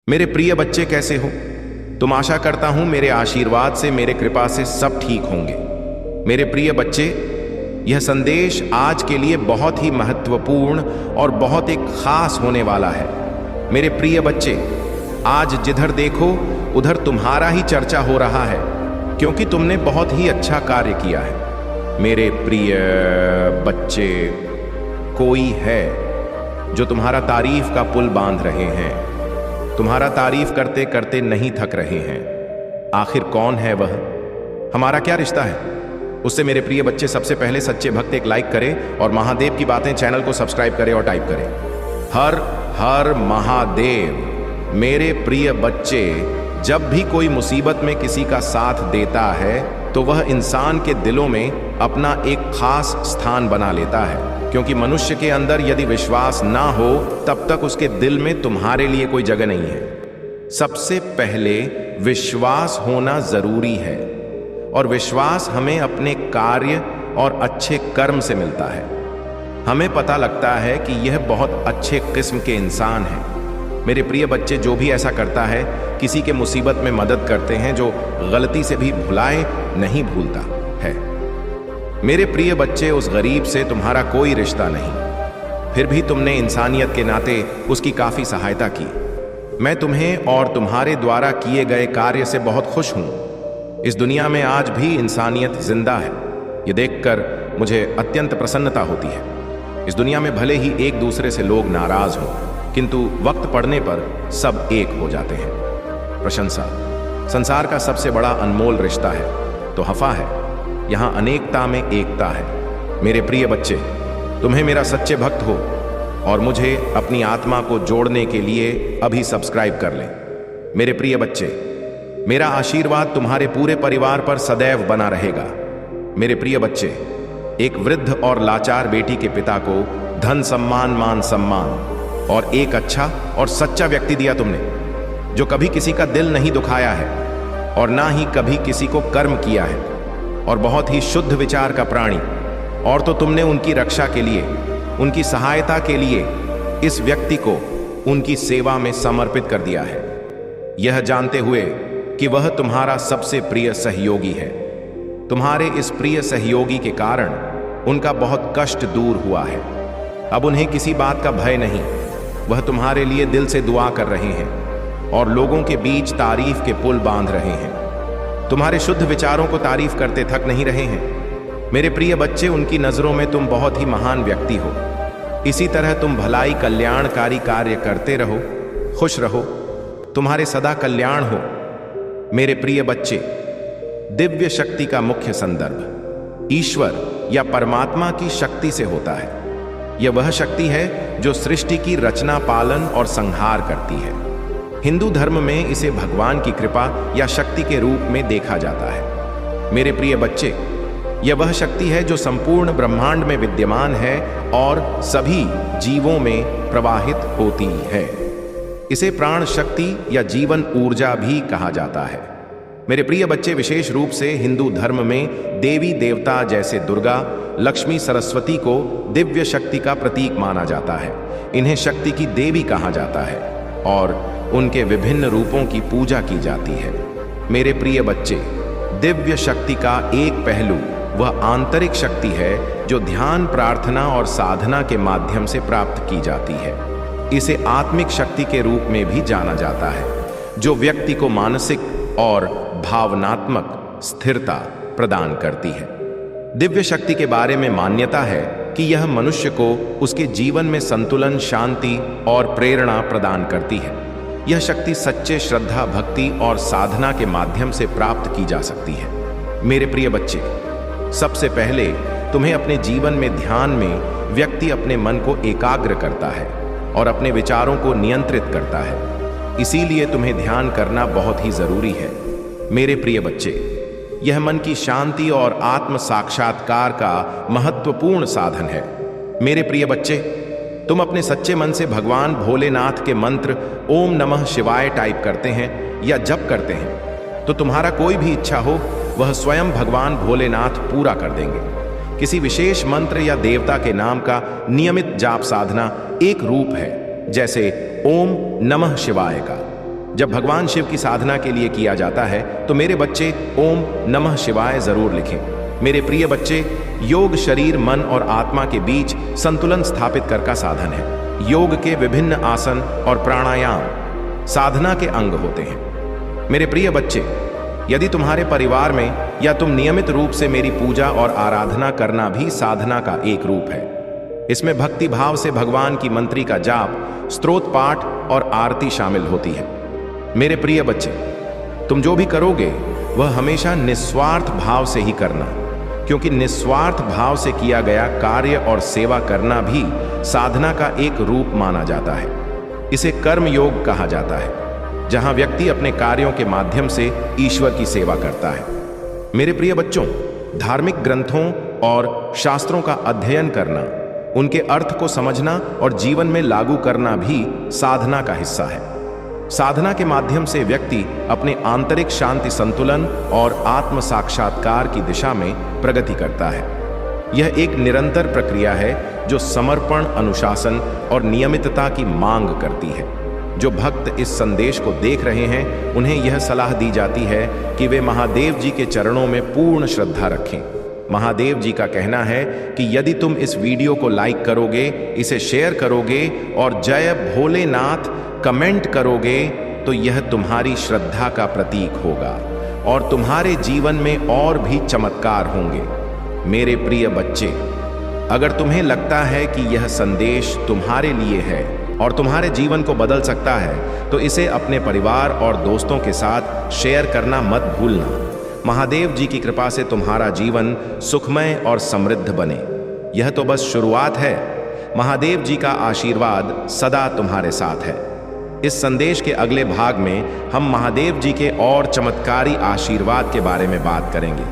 मेरे प्रिय बच्चे कैसे हो? तुम आशा करता हूं मेरे आशीर्वाद से, मेरे कृपा से सब ठीक होंगे। मेरे प्रिय बच्चे, यह संदेश आज के लिए बहुत ही महत्वपूर्ण और बहुत एक खास होने वाला है। मेरे प्रिय बच्चे, आज जिधर देखो उधर तुम्हारा ही चर्चा हो रहा है, क्योंकि तुमने बहुत ही अच्छा कार्य किया है। मेरे प्रिय बच्चे, कोई है जो तुम्हारा तारीफ का पुल बांध रहे हैं, तुम्हारा तारीफ करते करते नहीं थक रहे हैं। आखिर कौन है वह? हमारा क्या रिश्ता है उससे? मेरे प्रिय बच्चे, सबसे पहले सच्चे भक्त एक लाइक करें और महादेव की बातें चैनल को सब्सक्राइब करें और टाइप करें हर हर महादेव। मेरे प्रिय बच्चे, जब भी कोई मुसीबत में किसी का साथ देता है तो वह इंसान के दिलों में अपना एक खास स्थान बना लेता है, क्योंकि मनुष्य के अंदर यदि विश्वास ना हो तब तक उसके दिल में तुम्हारे लिए कोई जगह नहीं है। सबसे पहले विश्वास होना जरूरी है, और विश्वास हमें अपने कार्य और अच्छे कर्म से मिलता है। हमें पता लगता है कि यह बहुत अच्छे किस्म के इंसान है। मेरे प्रिय बच्चे, जो भी ऐसा करता है, किसी के मुसीबत में मदद करते हैं, जो गलती से भी भुलाए नहीं भूलता है। मेरे प्रिय बच्चे, उस गरीब से तुम्हारा कोई रिश्ता नहीं, फिर भी तुमने इंसानियत के नाते उसकी काफी सहायता की। मैं तुम्हें और तुम्हारे द्वारा किए गए कार्य से बहुत खुश हूं। इस दुनिया में आज भी इंसानियत जिंदा है, ये देखकर मुझे अत्यंत प्रसन्नता होती है। इस दुनिया में भले ही एक दूसरे से लोग नाराज हों, किंतु वक्त पड़ने पर सब एक हो जाते हैं। प्रशंसा संसार का सबसे बड़ा अनमोल रिश्ता है, तो हफा है यहां अनेकता में एकता है। मेरे प्रिय बच्चे, तुम्हें मेरा सच्चे भक्त हो और मुझे अपनी आत्मा को जोड़ने के लिए अभी सब्सक्राइब कर लें। मेरे प्रिय बच्चे, मेरा आशीर्वाद तुम्हारे पूरे परिवार पर सदैव बना रहेगा। मेरे प्रिय बच्चे, एक वृद्ध और लाचार बेटी के पिता को धन, सम्मान, मान सम्मान और एक अच्छा और सच्चा व्यक्ति दिया तुमने, जो कभी किसी का दिल नहीं दुखाया है और ना ही कभी किसी को कर्म किया है, और बहुत ही शुद्ध विचार का प्राणी। और तो तुमने उनकी रक्षा के लिए, उनकी सहायता के लिए इस व्यक्ति को उनकी सेवा में समर्पित कर दिया है, यह जानते हुए कि वह तुम्हारा सबसे प्रिय सहयोगी है। तुम्हारे इस प्रिय सहयोगी के कारण उनका बहुत कष्ट दूर हुआ है। अब उन्हें किसी बात का भय नहीं। वह तुम्हारे लिए दिल से दुआ कर रहे हैं और लोगों के बीच तारीफ के पुल बांध रहे हैं। तुम्हारे शुद्ध विचारों को तारीफ करते थक नहीं रहे हैं। मेरे प्रिय बच्चे, उनकी नजरों में तुम बहुत ही महान व्यक्ति हो। इसी तरह तुम भलाई कल्याणकारी कार्य करते रहो, खुश रहो, तुम्हारे सदा कल्याण हो। मेरे प्रिय बच्चे, दिव्य शक्ति का मुख्य संदर्भ ईश्वर या परमात्मा की शक्ति से होता है। यह वह शक्ति है जो सृष्टि की रचना, पालन और संहार करती है। हिंदू धर्म में इसे भगवान की कृपा या शक्ति के रूप में देखा जाता है। मेरे प्रिय बच्चे, यह वह शक्ति है जो संपूर्ण ब्रह्मांड में विद्यमान है और सभी जीवों में प्रवाहित होती है। इसे प्राण शक्ति या जीवन ऊर्जा भी कहा जाता है। मेरे प्रिय बच्चे, विशेष रूप से हिंदू धर्म में देवी देवता जैसे दुर्गा, लक्ष्मी, सरस्वती को दिव्य शक्ति का प्रतीक माना जाता है। इन्हें शक्ति की देवी कहा जाता है और उनके विभिन्न रूपों की पूजा की जाती है। मेरे प्रिय बच्चे, दिव्य शक्ति का एक पहलू वह आंतरिक शक्ति है जो ध्यान, प्रार्थना और साधना के माध्यम से प्राप्त की जाती है। इसे आत्मिक शक्ति के रूप में भी जाना जाता है, जो व्यक्ति को मानसिक और भावनात्मक स्थिरता प्रदान करती है। दिव्य शक्ति के बारे में मान्यता है कि यह मनुष्य को उसके जीवन में संतुलन, शांति और प्रेरणा प्रदान करती है। यह शक्ति सच्चे श्रद्धा, भक्ति और साधना के माध्यम से प्राप्त की जा सकती है। मेरे प्रिय बच्चे, सबसे पहले तुम्हें अपने जीवन में ध्यान में व्यक्ति अपने मन को एकाग्र करता है और अपने विचारों को नियंत्रित करता है। इसीलिए तुम्हें ध्यान करना बहुत ही जरूरी है। मेरे प्रिय बच्चे, यह मन की शांति और आत्म साक्षात्कार का महत्वपूर्ण साधन है। मेरे प्रिय बच्चे, तुम अपने सच्चे मन से भगवान भोलेनाथ के मंत्र ओम नमः शिवाय टाइप करते हैं या जप करते हैं, तो तुम्हारा कोई भी इच्छा हो वह स्वयं भगवान भोलेनाथ पूरा कर देंगे। किसी विशेष मंत्र या देवता के नाम का नियमित जाप साधना एक रूप है, जैसे ओम नमः शिवाय का। जब भगवान शिव की साधना के लिए किया जाता है तो मेरे बच्चे ओम नमः शिवाय जरूर लिखें। मेरे प्रिय बच्चे, योग शरीर, मन और आत्मा के बीच संतुलन स्थापित कर का साधन है। योग के विभिन्न आसन और प्राणायाम साधना के अंग होते हैं। मेरे प्रिय बच्चे, यदि तुम्हारे परिवार में या तुम नियमित रूप से मेरी पूजा और आराधना करना भी साधना का एक रूप है। इसमें भक्ति भाव से भगवान की मंत्री का जाप, स्तोत्र पाठ और आरती शामिल होती है। मेरे प्रिय बच्चे, तुम जो भी करोगे वह हमेशा निस्वार्थ भाव से ही करना, क्योंकि निस्वार्थ भाव से किया गया कार्य और सेवा करना भी साधना का एक रूप माना जाता है। इसे कर्म योग कहा जाता है, जहां व्यक्ति अपने कार्यों के माध्यम से ईश्वर की सेवा करता है। मेरे प्रिय बच्चों, धार्मिक ग्रंथों और शास्त्रों का अध्ययन करना, उनके अर्थ को समझना और जीवन में लागू करना भी साधना का हिस्सा है। साधना के माध्यम से व्यक्ति अपने आंतरिक शांति, संतुलन और आत्म साक्षात्कार की दिशा में प्रगति करता है। यह एक निरंतर प्रक्रिया है जो समर्पण, अनुशासन और नियमितता की मांग करती है। जो भक्त इस संदेश को देख रहे हैं, उन्हें यह सलाह दी जाती है कि वे महादेव जी के चरणों में पूर्ण श्रद्धा रखें। महादेव जी का कहना है कि यदि तुम इस वीडियो को लाइक करोगे, इसे शेयर करोगे और जय भोलेनाथ कमेंट करोगे, तो यह तुम्हारी श्रद्धा का प्रतीक होगा और तुम्हारे जीवन में और भी चमत्कार होंगे। मेरे प्रिय बच्चे, अगर तुम्हें लगता है कि यह संदेश तुम्हारे लिए है और तुम्हारे जीवन को बदल सकता है, तो इसे अपने परिवार और दोस्तों के साथ शेयर करना मत भूलना। महादेव जी की कृपा से तुम्हारा जीवन सुखमय और समृद्ध बने। यह तो बस शुरुआत है। महादेव जी का आशीर्वाद सदा तुम्हारे साथ है। इस संदेश के अगले भाग में हम महादेव जी के और चमत्कारी आशीर्वाद के बारे में बात करेंगे।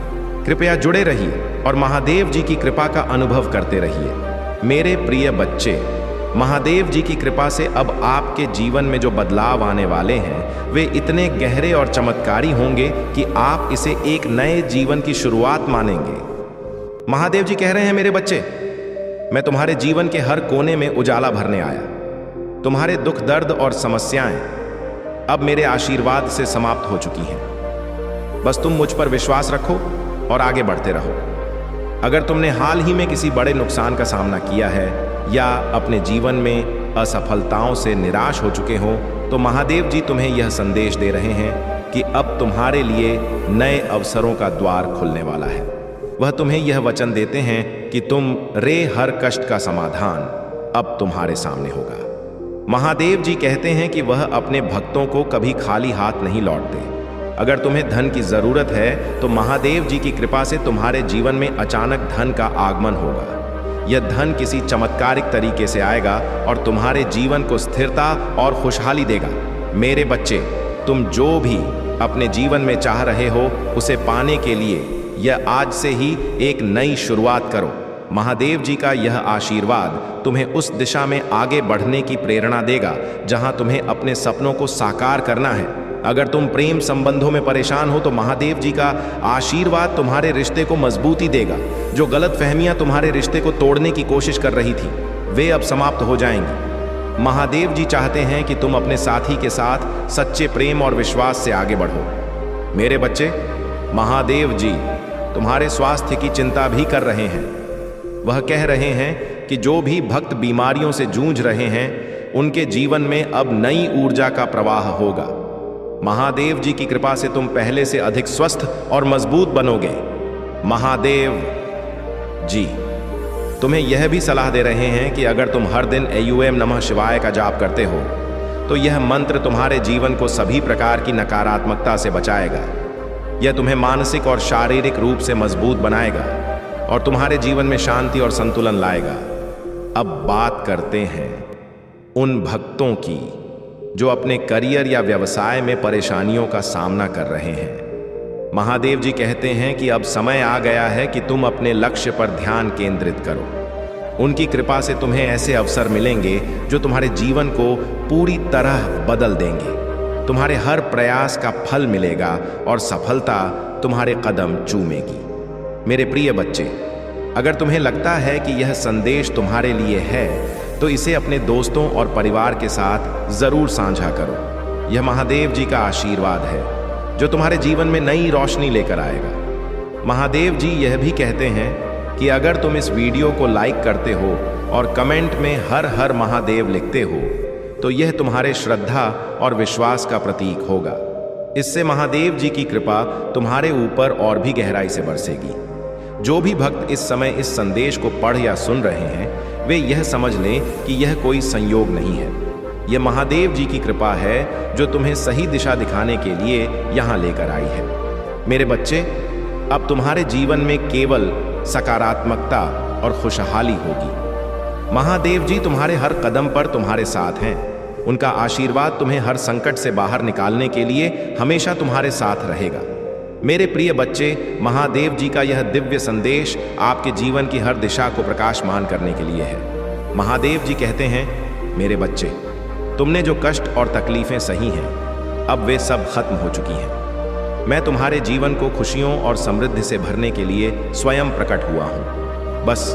कृपया जुड़े रहिए और महादेव जी की कृपा का अनुभव करते रहिए। मेरे प्रिय बच्चे, महादेव जी की कृपा से अब आपके जीवन में जो बदलाव आने वाले हैं, वे इतने गहरे और चमत्कारी होंगे कि आप इसे एक नए जीवन की शुरुआत मानेंगे। महादेव जी कह रहे हैं, मेरे बच्चे, मैं तुम्हारे जीवन के हर कोने में उजाला भरने आया। तुम्हारे दुख, दर्द और समस्याएं अब मेरे आशीर्वाद से समाप्त हो चुकी हैं। बस तुम मुझ पर विश्वास रखो और आगे बढ़ते रहो। अगर तुमने हाल ही में किसी बड़े नुकसान का सामना किया है या अपने जीवन में असफलताओं से निराश हो चुके हो, तो महादेव जी तुम्हें यह संदेश दे रहे हैं कि अब तुम्हारे लिए नए अवसरों का द्वार खुलने वाला है। वह तुम्हें यह वचन देते हैं कि तुम रे हर कष्ट का समाधान अब तुम्हारे सामने होगा। महादेव जी कहते हैं कि वह अपने भक्तों को कभी खाली हाथ नहीं लौटते। अगर तुम्हें धन की जरूरत है तो महादेव जी की कृपा से तुम्हारे जीवन में अचानक धन का आगमन होगा। यह धन किसी चमत्कारिक तरीके से आएगा और तुम्हारे जीवन को स्थिरता और खुशहाली देगा। मेरे बच्चे, तुम जो भी अपने जीवन में चाह रहे हो, उसे पाने के लिए यह आज से ही एक नई शुरुआत करो। महादेव जी का यह आशीर्वाद तुम्हें उस दिशा में आगे बढ़ने की प्रेरणा देगा जहां तुम्हें अपने सपनों को साकार करना है। अगर तुम प्रेम संबंधों में परेशान हो तो महादेव जी का आशीर्वाद तुम्हारे रिश्ते को मजबूती देगा। जो गलतफहमियां तुम्हारे रिश्ते को तोड़ने की कोशिश कर रही थी, वे अब समाप्त हो जाएंगी। महादेव जी चाहते हैं कि तुम अपने साथी के साथ सच्चे प्रेम और विश्वास से आगे बढ़ो। मेरे बच्चे, महादेव जी तुम्हारे स्वास्थ्य की चिंता भी कर रहे हैं। वह कह रहे हैं कि जो भी भक्त बीमारियों से जूझ रहे हैं, उनके जीवन में अब नई ऊर्जा का प्रवाह होगा। महादेव जी की कृपा से तुम पहले से अधिक स्वस्थ और मजबूत बनोगे। महादेव जी तुम्हें यह भी सलाह दे रहे हैं कि अगर तुम हर दिन एयूएम नमः शिवाय का जाप करते हो, तो यह मंत्र तुम्हारे जीवन को सभी प्रकार की नकारात्मकता से बचाएगा। यह तुम्हें मानसिक और शारीरिक रूप से मजबूत बनाएगा और तुम्हारे जीवन में शांति और संतुलन लाएगा। अब बात करते हैं उन भक्तों की जो अपने करियर या व्यवसाय में परेशानियों का सामना कर रहे हैं। महादेव जी कहते हैं कि अब समय आ गया है कि तुम अपने लक्ष्य पर ध्यान केंद्रित करो। उनकी कृपा से तुम्हें ऐसे अवसर मिलेंगे जो तुम्हारे जीवन को पूरी तरह बदल देंगे। तुम्हारे हर प्रयास का फल मिलेगा और सफलता तुम्हारे कदम चूमेगी। मेरे प्रिय बच्चे, अगर तुम्हें लगता है कि यह संदेश तुम्हारे लिए है, तो इसे अपने दोस्तों और परिवार के साथ जरूर साझा करो। यह महादेव जी का आशीर्वाद है जो तुम्हारे जीवन में नई रोशनी लेकर आएगा। महादेव जी यह भी कहते हैं कि अगर तुम इस वीडियो को लाइक करते हो और कमेंट में हर हर महादेव लिखते हो तो यह तुम्हारे श्रद्धा और विश्वास का प्रतीक होगा। इससे महादेव जी की कृपा तुम्हारे ऊपर और भी गहराई से बरसेगी। जो भी भक्त इस समय इस संदेश को पढ़ या सुन रहे हैं वे यह समझ लें कि यह कोई संयोग नहीं है, यह महादेव जी की कृपा है जो तुम्हें सही दिशा दिखाने के लिए यहाँ लेकर आई है। मेरे बच्चे, अब तुम्हारे जीवन में केवल सकारात्मकता और खुशहाली होगी। महादेव जी तुम्हारे हर कदम पर तुम्हारे साथ हैं। उनका आशीर्वाद तुम्हें हर संकट से बाहर निकालने के लिए हमेशा तुम्हारे साथ रहेगा। मेरे प्रिय बच्चे, महादेव जी का यह दिव्य संदेश आपके जीवन की हर दिशा को प्रकाशमान करने के लिए है। महादेव जी कहते हैं, मेरे बच्चे, तुमने जो कष्ट और तकलीफें सही हैं अब वे सब खत्म हो चुकी हैं। मैं तुम्हारे जीवन को खुशियों और समृद्धि से भरने के लिए स्वयं प्रकट हुआ हूँ। बस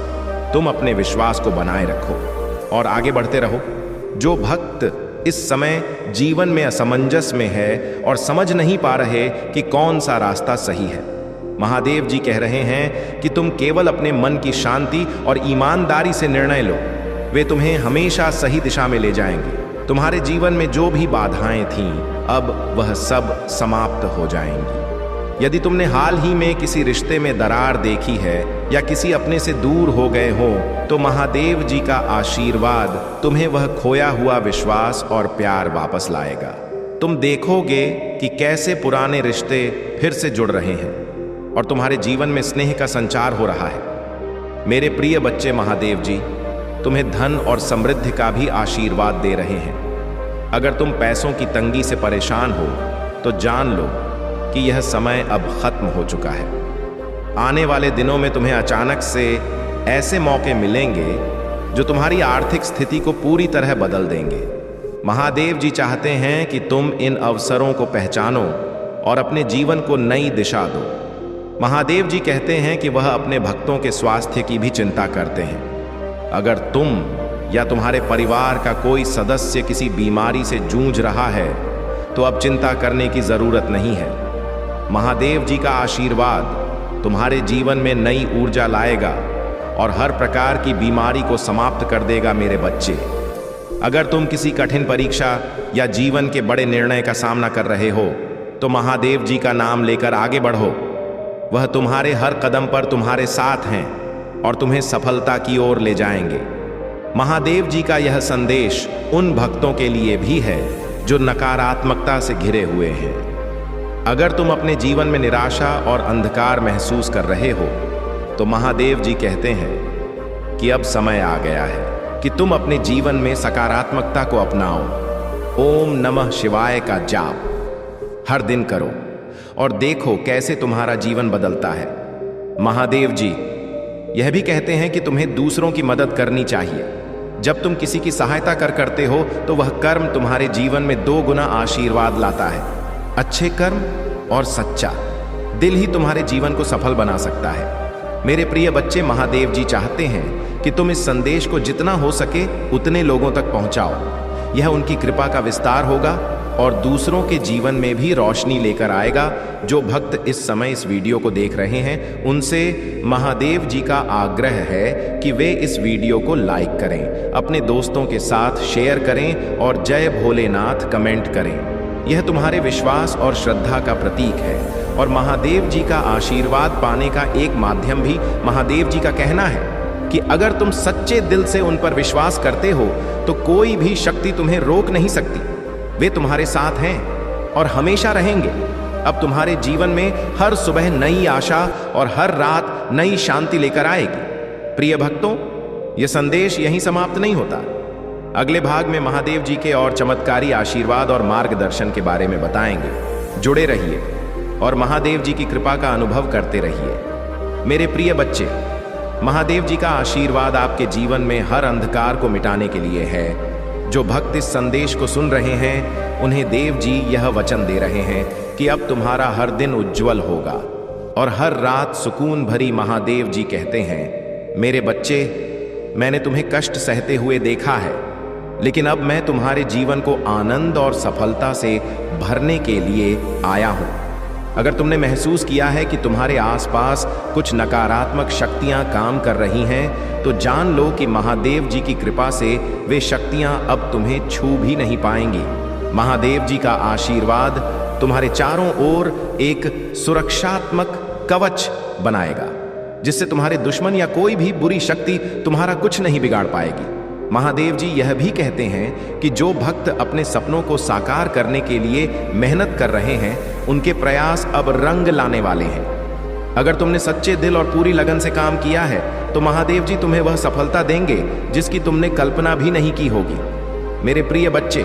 तुम अपने विश्वास को बनाए रखो और आगे बढ़ते रहो। जो भक्त इस समय जीवन में असमंजस में है और समझ नहीं पा रहे कि कौन सा रास्ता सही है, महादेव जी कह रहे हैं कि तुम केवल अपने मन की शांति और ईमानदारी से निर्णय लो। वे तुम्हें हमेशा सही दिशा में ले जाएंगे। तुम्हारे जीवन में जो भी बाधाएं थीं अब वह सब समाप्त हो जाएंगी। यदि तुमने हाल ही में किसी रिश्ते में दरार देखी है या किसी अपने से दूर हो गए हो तो महादेव जी का आशीर्वाद तुम्हें वह खोया हुआ विश्वास और प्यार वापस लाएगा। तुम देखोगे कि कैसे पुराने रिश्ते फिर से जुड़ रहे हैं और तुम्हारे जीवन में स्नेह का संचार हो रहा है। मेरे प्रिय बच्चे, महादेव जी तुम्हें धन और समृद्धि का भी आशीर्वाद दे रहे हैं। अगर तुम पैसों की तंगी से परेशान हो तो जान लो कि यह समय अब खत्म हो चुका है। आने वाले दिनों में तुम्हें अचानक से ऐसे मौके मिलेंगे जो तुम्हारी आर्थिक स्थिति को पूरी तरह बदल देंगे। महादेव जी चाहते हैं कि तुम इन अवसरों को पहचानो और अपने जीवन को नई दिशा दो। महादेव जी कहते हैं कि वह अपने भक्तों के स्वास्थ्य की भी चिंता करते हैं। अगर तुम या तुम्हारे परिवार का कोई सदस्य किसी बीमारी से जूझ रहा है तो अब चिंता करने की जरूरत नहीं है। महादेव जी का आशीर्वाद तुम्हारे जीवन में नई ऊर्जा लाएगा और हर प्रकार की बीमारी को समाप्त कर देगा। मेरे बच्चे, अगर तुम किसी कठिन परीक्षा या जीवन के बड़े निर्णय का सामना कर रहे हो तो महादेव जी का नाम लेकर आगे बढ़ो। वह तुम्हारे हर कदम पर तुम्हारे साथ हैं और तुम्हें सफलता की ओर ले जाएंगे। महादेव जी का यह संदेश उन भक्तों के लिए भी है जो नकारात्मकता से घिरे हुए हैं। अगर तुम अपने जीवन में निराशा और अंधकार महसूस कर रहे हो तो महादेव जी कहते हैं कि अब समय आ गया है कि तुम अपने जीवन में सकारात्मकता को अपनाओ। ओम नमः शिवाय का जाप हर दिन करो और देखो कैसे तुम्हारा जीवन बदलता है। महादेव जी यह भी कहते हैं कि तुम्हें दूसरों की मदद करनी चाहिए। जब तुम किसी की सहायता करते हो तो वह कर्म तुम्हारे जीवन में 2 गुना आशीर्वाद लाता है। अच्छे कर्म और सच्चा दिल ही तुम्हारे जीवन को सफल बना सकता है। मेरे प्रिय बच्चे, महादेव जी चाहते हैं कि तुम इस संदेश को जितना हो सके उतने लोगों तक पहुंचाओ। यह उनकी कृपा का विस्तार होगा और दूसरों के जीवन में भी रोशनी लेकर आएगा। जो भक्त इस समय इस वीडियो को देख रहे हैं उनसे महादेव जी का आग्रह है कि वे इस वीडियो को लाइक करें, अपने दोस्तों के साथ शेयर करें और जय भोलेनाथ कमेंट करें। यह तुम्हारे विश्वास और श्रद्धा का प्रतीक है और महादेव जी का आशीर्वाद पाने का एक माध्यम भी महादेव जी का कहना है कि अगर तुम सच्चे दिल से उन पर विश्वास करते हो तो कोई भी शक्ति तुम्हें रोक नहीं सकती। वे तुम्हारे साथ हैं और हमेशा रहेंगे। अब तुम्हारे जीवन में हर सुबह नई आशा और हर रात नई शांति लेकर आएगी। प्रिय भक्तों, यह संदेश यहीं समाप्त नहीं होता। अगले भाग में महादेव जी के और चमत्कारी आशीर्वाद और मार्गदर्शन के बारे में बताएंगे। जुड़े रहिए और महादेव जी की कृपा का अनुभव करते रहिए। मेरे प्रिय बच्चे, महादेव जी का आशीर्वाद आपके जीवन में हर अंधकार को मिटाने के लिए है। जो भक्त इस संदेश को सुन रहे हैं उन्हें देव जी यह वचन दे रहे हैं कि अब तुम्हारा हर दिन उज्जवल होगा और हर रात सुकून भरी। महादेव जी कहते हैं, मेरे बच्चे, मैंने तुम्हें कष्ट सहते हुए देखा है, लेकिन अब मैं तुम्हारे जीवन को आनंद और सफलता से भरने के लिए आया हूं। अगर तुमने महसूस किया है कि तुम्हारे आसपास कुछ नकारात्मक शक्तियां काम कर रही हैं, तो जान लो कि महादेव जी की कृपा से वे शक्तियां अब तुम्हें छू भी नहीं पाएंगी। महादेव जी का आशीर्वाद तुम्हारे चारों ओर एक सुरक्षात्मक कवच बनाएगा, जिससे तुम्हारे दुश्मन या कोई भी बुरी शक्ति तुम्हारा कुछ नहीं बिगाड़ पाएगी। महादेव जी यह भी कहते हैं कि जो भक्त अपने सपनों को साकार करने के लिए मेहनत कर रहे हैं, उनके प्रयास अब रंग लाने वाले हैं। अगर तुमने सच्चे दिल और पूरी लगन से काम किया है, तो महादेव जी तुम्हें वह सफलता देंगे जिसकी तुमने कल्पना भी नहीं की होगी। मेरे प्रिय बच्चे,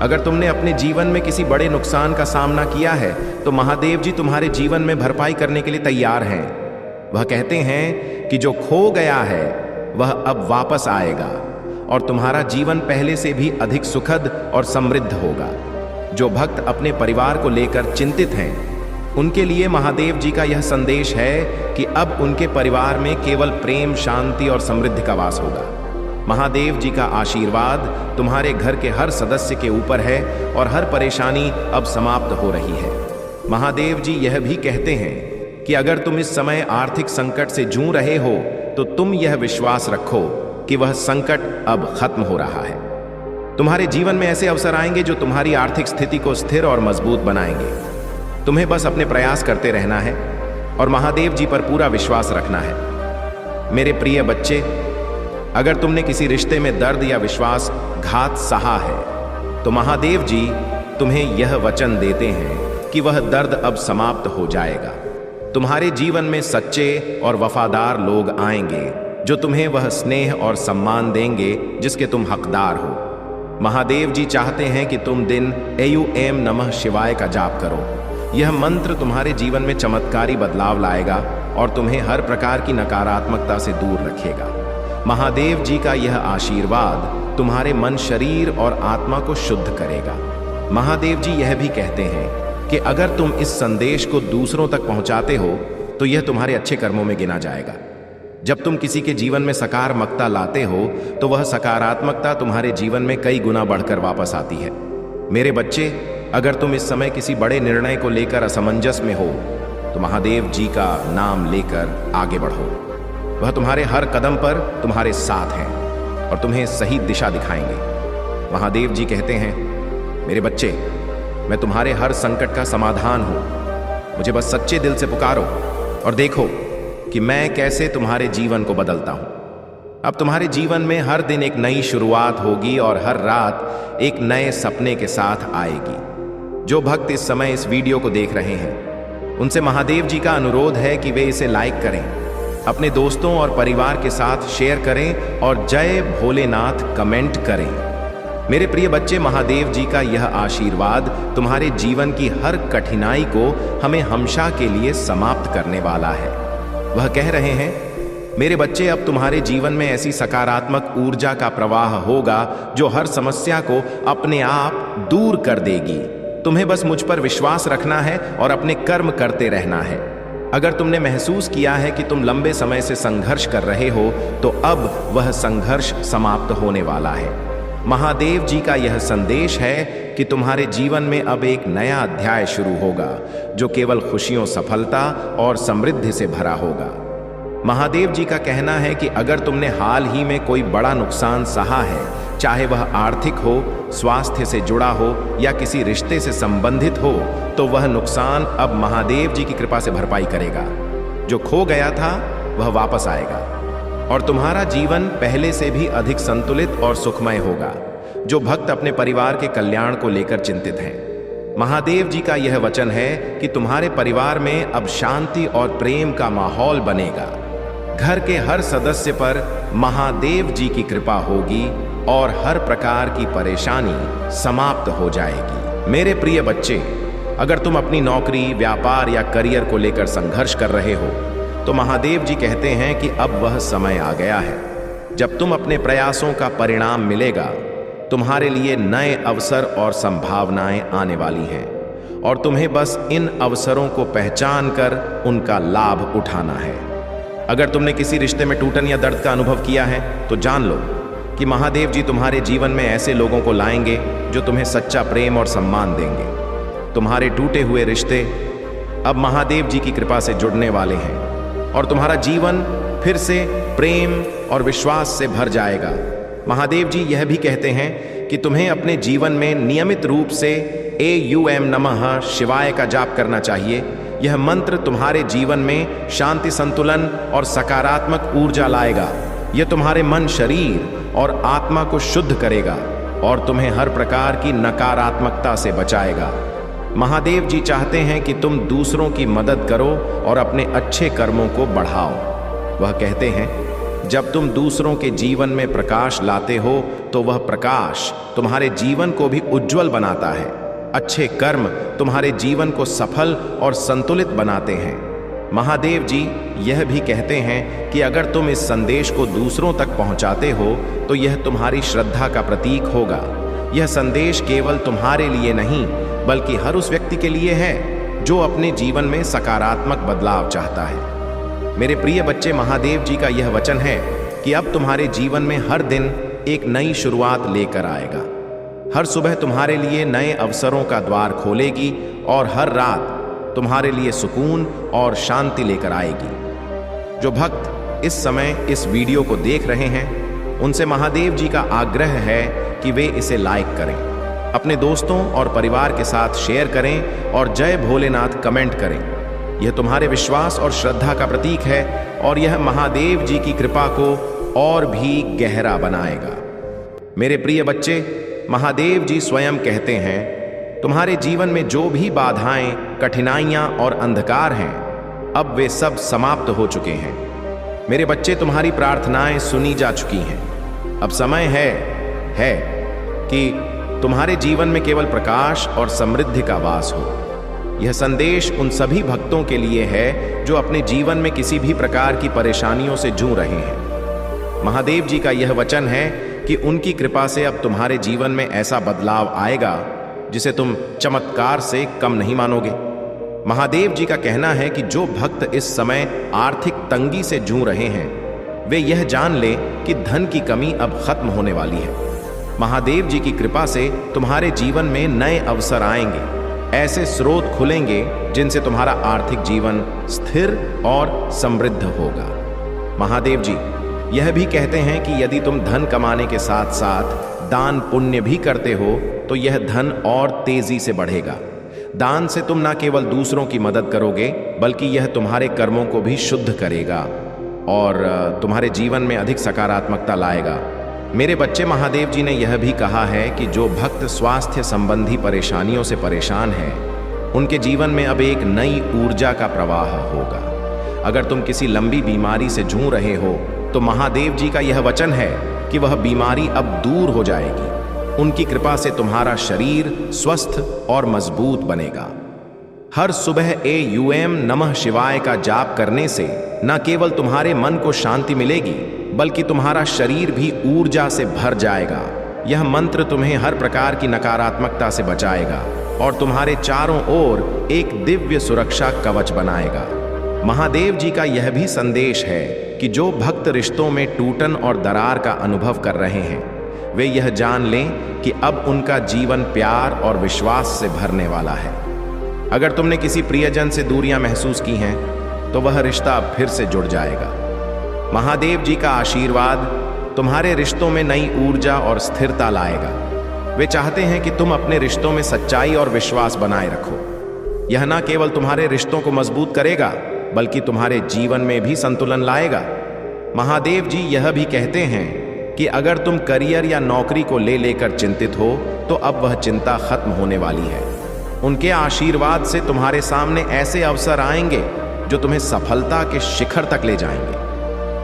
अगर तुमने अपने जीवन में किसी बड़े नुकसान का सामना किया है, तो महादेव जी तुम्हारे जीवन में भरपाई करने के लिए तैयार हैं। वह कहते हैं कि जो खो गया है वह अब वापस आएगा और तुम्हारा जीवन पहले से भी अधिक सुखद और समृद्ध होगा। जो भक्त अपने परिवार को लेकर चिंतित हैं, उनके लिए महादेव जी का यह संदेश है कि अब उनके परिवार में केवल प्रेम, शांति और समृद्धि का वास होगा। महादेव जी का आशीर्वाद तुम्हारे घर के हर सदस्य के ऊपर है और हर परेशानी अब समाप्त हो रही है। महादेव जी यह भी कहते हैं कि अगर तुम इस समय आर्थिक संकट से जूझ रहे हो, तो तुम यह विश्वास रखो कि वह संकट अब खत्म हो रहा है। तुम्हारे जीवन में ऐसे अवसर आएंगे जो तुम्हारी आर्थिक स्थिति को स्थिर और मजबूत बनाएंगे। तुम्हें बस अपने प्रयास करते रहना है और महादेव जी पर पूरा विश्वास रखना है। मेरे प्रिय बच्चे, अगर तुमने किसी रिश्ते में दर्द या विश्वासघात सहा है, तो महादेव जी तुम्हें यह वचन देते हैं कि वह दर्द अब समाप्त हो जाएगा। तुम्हारे जीवन में सच्चे और वफादार लोग आएंगे जो तुम्हें वह स्नेह और सम्मान देंगे जिसके तुम हकदार हो। महादेव जी चाहते हैं कि तुम दिन एयूएम नमः शिवाय का जाप करो। यह मंत्र तुम्हारे जीवन में चमत्कारी बदलाव लाएगा और तुम्हें हर प्रकार की नकारात्मकता से दूर रखेगा। महादेव जी का यह आशीर्वाद तुम्हारे मन, शरीर और आत्मा को शुद्ध करेगा। महादेव जी यह भी कहते हैं कि अगर तुम इस संदेश को दूसरों तक पहुंचाते हो, तो यह तुम्हारे अच्छे कर्मों में गिना जाएगा। जब तुम किसी के जीवन में सकारात्मकता लाते हो, तो वह सकारात्मकता तुम्हारे जीवन में कई गुना बढ़कर वापस आती है। मेरे बच्चे, अगर तुम इस समय किसी बड़े निर्णय को लेकर असमंजस में हो, तो महादेव जी का नाम लेकर आगे बढ़ो। वह तुम्हारे हर कदम पर तुम्हारे साथ हैं और तुम्हें सही दिशा दिखाएंगे। महादेव जी कहते हैं, मेरे बच्चे, मैं तुम्हारे हर संकट का समाधान हूं। मुझे बस सच्चे दिल से पुकारो और देखो कि मैं कैसे तुम्हारे जीवन को बदलता हूं। अब तुम्हारे जीवन में हर दिन एक नई शुरुआत होगी और हर रात एक नए सपने के साथ आएगी। जो भक्त इस समय इस वीडियो को देख रहे हैं, उनसे महादेव जी का अनुरोध है कि वे इसे लाइक करें, अपने दोस्तों और परिवार के साथ शेयर करें और जय भोलेनाथ कमेंट करें। मेरे प्रिय बच्चे, महादेव जी का यह आशीर्वाद तुम्हारे जीवन की हर कठिनाई को हमें हमेशा के लिए समाप्त करने वाला है। वह कह रहे हैं, मेरे बच्चे, अब तुम्हारे जीवन में ऐसी सकारात्मक ऊर्जा का प्रवाह होगा जो हर समस्या को अपने आप दूर कर देगी। तुम्हें बस मुझ पर विश्वास रखना है और अपने कर्म करते रहना है। अगर तुमने महसूस किया है कि तुम लंबे समय से संघर्ष कर रहे हो, तो अब वह संघर्ष समाप्त होने वाला है। महादेव जी का यह संदेश है कि तुम्हारे जीवन में अब एक नया अध्याय शुरू होगा जो केवल खुशियों, सफलता और समृद्धि से भरा होगा। महादेव जी का कहना है कि अगर तुमने हाल ही में कोई बड़ा नुकसान सहा है, चाहे वह आर्थिक हो, स्वास्थ्य से जुड़ा हो या किसी रिश्ते से संबंधित हो, तो वह नुकसान अब महादेव जी की कृपा से भरपाई करेगा। जो खो गया था वह वापस आएगा और तुम्हारा जीवन पहले से भी अधिक संतुलित और सुखमय होगा। जो भक्त अपने परिवार के कल्याण को लेकर चिंतित हैं, महादेव जी का यह वचन है कि तुम्हारे परिवार में अब शांति और प्रेम का माहौल बनेगा। घर के हर सदस्य पर महादेव जी की कृपा होगी और हर प्रकार की परेशानी समाप्त हो जाएगी। मेरे प्रिय बच्चे, अगर तुम अपनी नौकरी, व्यापार या करियर को लेकर संघर्ष कर रहे हो, तो महादेव जी कहते हैं कि अब वह समय आ गया है जब तुम अपने प्रयासों का परिणाम मिलेगा। तुम्हारे लिए नए अवसर और संभावनाएं आने वाली हैं और तुम्हें बस इन अवसरों को पहचान कर उनका लाभ उठाना है। अगर तुमने किसी रिश्ते में टूटन या दर्द का अनुभव किया है, तो जान लो कि महादेव जी तुम्हारे जीवन में ऐसे लोगों को लाएंगे जो तुम्हें सच्चा प्रेम और सम्मान देंगे। तुम्हारे टूटे हुए रिश्ते अब महादेव जी की कृपा से जुड़ने वाले हैं और तुम्हारा जीवन फिर से प्रेम और विश्वास से भर जाएगा। महादेव जी यह भी कहते हैं कि तुम्हें अपने जीवन में नियमित रूप से AUM नमः शिवाय का जाप करना चाहिए। यह मंत्र तुम्हारे जीवन में शांति, संतुलन और सकारात्मक ऊर्जा लाएगा। यह तुम्हारे मन, शरीर और आत्मा को शुद्ध करेगा और तुम्हें हर प्रकार की नकारात्मकता से बचाएगा। महादेव जी चाहते हैं कि तुम दूसरों की मदद करो और अपने अच्छे कर्मों को बढ़ाओ। वह कहते हैं, जब तुम दूसरों के जीवन में प्रकाश लाते हो तो वह प्रकाश तुम्हारे जीवन को भी उज्जवल बनाता है। अच्छे कर्म तुम्हारे जीवन को सफल और संतुलित बनाते हैं। महादेव जी यह भी कहते हैं कि अगर तुम इस संदेश को दूसरों तक पहुंचाते हो तो यह तुम्हारी श्रद्धा का प्रतीक होगा। यह संदेश केवल तुम्हारे लिए नहीं बल्कि हर उस व्यक्ति के लिए है जो अपने जीवन में सकारात्मक बदलाव चाहता है। मेरे प्रिय बच्चे, महादेव जी का यह वचन है कि अब तुम्हारे जीवन में हर दिन एक नई शुरुआत लेकर आएगा। हर सुबह तुम्हारे लिए नए अवसरों का द्वार खोलेगी और हर रात तुम्हारे लिए सुकून और शांति लेकर आएगी। जो भक्त इस समय इस वीडियो को देख रहे हैं उनसे महादेव जी का आग्रह है कि वे इसे लाइक करें, अपने दोस्तों और परिवार के साथ शेयर करें और जय भोलेनाथ कमेंट करें। यह तुम्हारे विश्वास और श्रद्धा का प्रतीक है और यह महादेव जी की कृपा को और भी गहरा बनाएगा। मेरे प्रिय बच्चे, महादेव जी स्वयं कहते हैं, तुम्हारे जीवन में जो भी बाधाएं, कठिनाइयां और अंधकार हैं, अब वे सब समाप्त हो चुके हैं। मेरे बच्चे, तुम्हारी प्रार्थनाएं सुनी जा चुकी हैं। अब समय है कि तुम्हारे जीवन में केवल प्रकाश और समृद्धि का वास हो। यह संदेश उन सभी भक्तों के लिए है जो अपने जीवन में किसी भी प्रकार की परेशानियों से जूझ रहे हैं। महादेव जी का यह वचन है कि उनकी कृपा से अब तुम्हारे जीवन में ऐसा बदलाव आएगा जिसे तुम चमत्कार से कम नहीं मानोगे। महादेव जी का कहना है कि जो भक्त इस समय आर्थिक तंगी से जूझ रहे हैं वे यह जान लें कि धन की कमी अब खत्म होने वाली है। महादेव जी की कृपा से तुम्हारे जीवन में नए अवसर आएंगे, ऐसे स्रोत खुलेंगे जिनसे तुम्हारा आर्थिक जीवन स्थिर और समृद्ध होगा। महादेव जी यह भी कहते हैं कि यदि तुम धन कमाने के साथ साथ दान पुण्य भी करते हो तो यह धन और तेजी से बढ़ेगा। दान से तुम न केवल दूसरों की मदद करोगे बल्कि यह तुम्हारे कर्मों को भी शुद्ध करेगा और तुम्हारे जीवन में अधिक सकारात्मकता लाएगा। मेरे बच्चे, महादेव जी ने यह भी कहा है कि जो भक्त स्वास्थ्य संबंधी परेशानियों से परेशान हैं उनके जीवन में अब एक नई ऊर्जा का प्रवाह होगा। अगर तुम किसी लंबी बीमारी से जूझ रहे हो तो महादेव जी का यह वचन है कि वह बीमारी अब दूर हो जाएगी। उनकी कृपा से तुम्हारा शरीर स्वस्थ और मजबूत बनेगा। हर सुबह AUM नमः शिवाय का जाप करने से न केवल तुम्हारे मन को शांति मिलेगी बल्कि तुम्हारा शरीर भी ऊर्जा से भर जाएगा। यह मंत्र तुम्हें हर प्रकार की नकारात्मकता से बचाएगा और तुम्हारे चारों ओर एक दिव्य सुरक्षा कवच बनाएगा। महादेव जी का यह भी संदेश है कि जो भक्त रिश्तों में टूटन और दरार का अनुभव कर रहे हैं वे यह जान लें कि अब उनका जीवन प्यार और विश्वास से भरने वाला है। अगर तुमने किसी प्रियजन से दूरियां महसूस की हैं तो वह रिश्ता अब फिर से जुड़ जाएगा। महादेव जी का आशीर्वाद तुम्हारे रिश्तों में नई ऊर्जा और स्थिरता लाएगा। वे चाहते हैं कि तुम अपने रिश्तों में सच्चाई और विश्वास बनाए रखो। यह न केवल तुम्हारे रिश्तों को मजबूत करेगा बल्कि तुम्हारे जीवन में भी संतुलन लाएगा। महादेव जी यह भी कहते हैं कि अगर तुम करियर या नौकरी को लेकर चिंतित हो तो अब वह चिंता खत्म होने वाली है। उनके आशीर्वाद से तुम्हारे सामने ऐसे अवसर आएंगे जो तुम्हें सफलता के शिखर तक ले जाएंगे।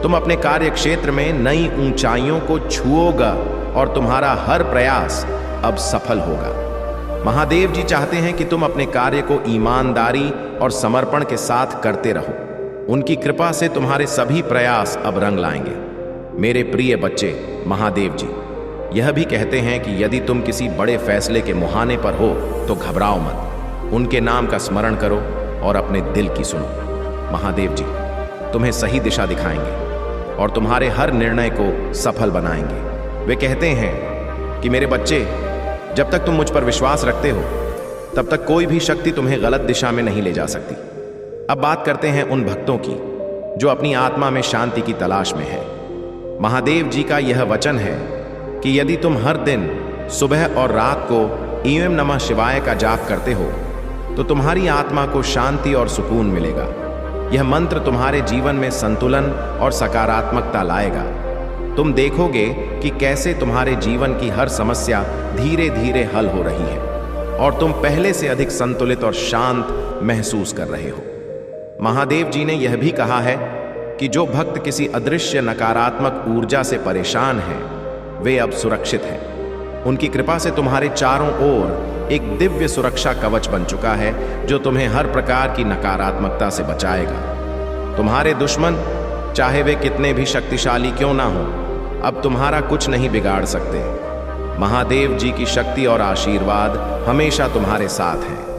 तुम अपने कार्य क्षेत्र में नई ऊंचाइयों को छुओगा और तुम्हारा हर प्रयास अब सफल होगा। महादेव जी चाहते हैं कि तुम अपने कार्य को ईमानदारी और समर्पण के साथ करते रहो। उनकी कृपा से तुम्हारे सभी प्रयास अब रंग लाएंगे। मेरे प्रिय बच्चे, महादेव जी यह भी कहते हैं कि यदि तुम किसी बड़े फैसले के मुहाने पर हो तो घबराओ मत। उनके नाम का स्मरण करो और अपने दिल की सुनो। महादेव जी तुम्हें सही दिशा दिखाएंगे और तुम्हारे हर निर्णय को सफल बनाएंगे। वे कहते हैं कि मेरे बच्चे, जब तक तुम मुझ पर विश्वास रखते हो तब तक कोई भी शक्ति तुम्हें गलत दिशा में नहीं ले जा सकती। अब बात करते हैं उन भक्तों की जो अपनी आत्मा में शांति की तलाश में है। महादेव जी का यह वचन है कि यदि तुम हर दिन सुबह और रात को ॐ नमः शिवाय का जाप करते हो तो तुम्हारी आत्मा को शांति और सुकून मिलेगा। यह मंत्र तुम्हारे जीवन में संतुलन और सकारात्मकता लाएगा। तुम देखोगे कि कैसे तुम्हारे जीवन की हर समस्या धीरे धीरे हल हो रही है और तुम पहले से अधिक संतुलित और शांत महसूस कर रहे हो। महादेव जी ने यह भी कहा है कि जो भक्त किसी अदृश्य नकारात्मक ऊर्जा से परेशान हैं, वे अब सुरक्षित हैं। उनकी कृपा से तुम्हारे चारों ओर एक दिव्य सुरक्षा कवच बन चुका है जो तुम्हें हर प्रकार की नकारात्मकता से बचाएगा। तुम्हारे दुश्मन, चाहे वे कितने भी शक्तिशाली क्यों ना हो, अब तुम्हारा कुछ नहीं बिगाड़ सकते। महादेव जी की शक्ति और आशीर्वाद हमेशा तुम्हारे साथ है।